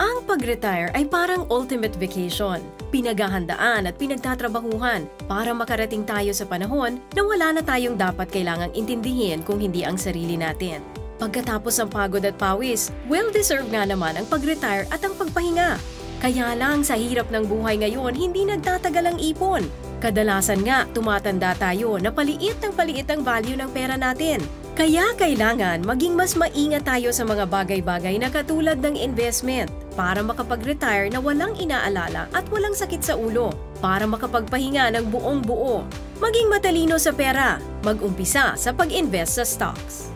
Ang pag-retire ay parang ultimate vacation. Pinaghahandaan at pinagtatrabahuhan para makarating tayo sa panahon na wala na tayong dapat kailangang intindihin kung hindi ang sarili natin. Pagkatapos ng pagod at pawis, well-deserved nga naman ang pag-retire at ang pagpahinga. Kaya lang sa hirap ng buhay ngayon, hindi nagtatagal ang ipon. Kadalasan nga, tumatanda tayo na paliit ang value ng pera natin. Kaya kailangan maging mas maingat tayo sa mga bagay-bagay na katulad ng investment para makapag-retire na walang inaalala at walang sakit sa ulo, para makapagpahinga ng buong buo. Maging matalino sa pera, mag-umpisa sa pag-invest sa stocks.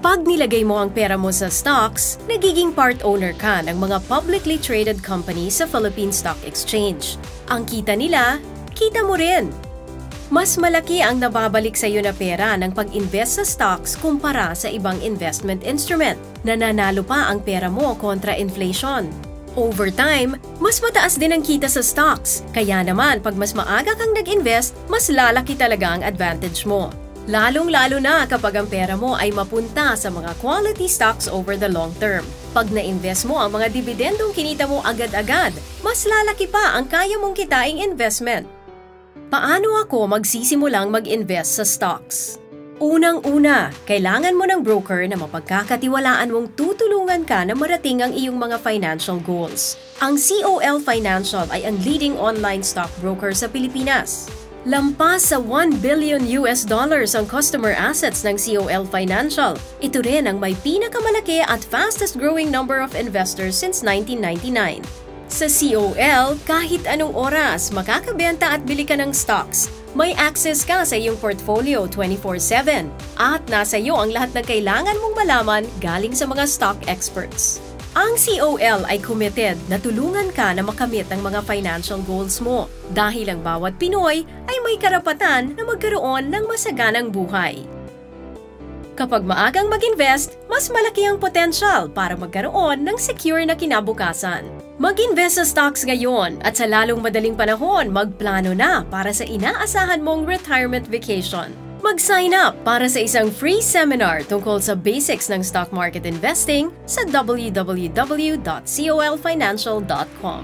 Pag nilagay mo ang pera mo sa stocks, nagiging part owner ka ng mga publicly traded companies sa Philippine Stock Exchange. Ang kita nila, kita mo rin. Mas malaki ang nababalik sa iyo na pera ng pag-invest sa stocks kumpara sa ibang investment instrument. Nananalo pa ang pera mo kontra inflation. Over time, mas mataas din ang kita sa stocks. Kaya naman, pag mas maaga kang nag-invest, mas lalaki talaga ang advantage mo. Lalong-lalo na kapag ang pera mo ay mapunta sa mga quality stocks over the long term. Pag na-invest mo ang mga dividendong kinita mo agad-agad, mas lalaki pa ang kaya mong kitaing investment. Paano ako magsisimulang mag-invest sa stocks? Unang-una, kailangan mo ng broker na mapagkakatiwalaan mong tutulungan ka na marating ang iyong mga financial goals. Ang COL Financial ay ang leading online stockbroker sa Pilipinas. Lampas sa $1 billion ang customer assets ng COL Financial. Ito rin ang may pinakamalaki at fastest growing number of investors since 1999. Sa COL, kahit anong oras, makakabenta at bili ka ng stocks. May access ka sa iyong portfolio 24/7 at nasa iyo ang lahat ng kailangan mong malaman galing sa mga stock experts. Ang COL ay committed na tulungan ka na makamit ang mga financial goals mo dahil ang bawat Pinoy ay may karapatan na magkaroon ng masaganang buhay. Kapag maagang mag-invest, mas malaki ang potential para magkaroon ng secure na kinabukasan. Mag-invest sa stocks ngayon at sa lalong madaling panahon, magplano na para sa inaasahan mong retirement vacation. Mag-sign up para sa isang free seminar tungkol sa basics ng stock market investing sa www.colfinancial.com.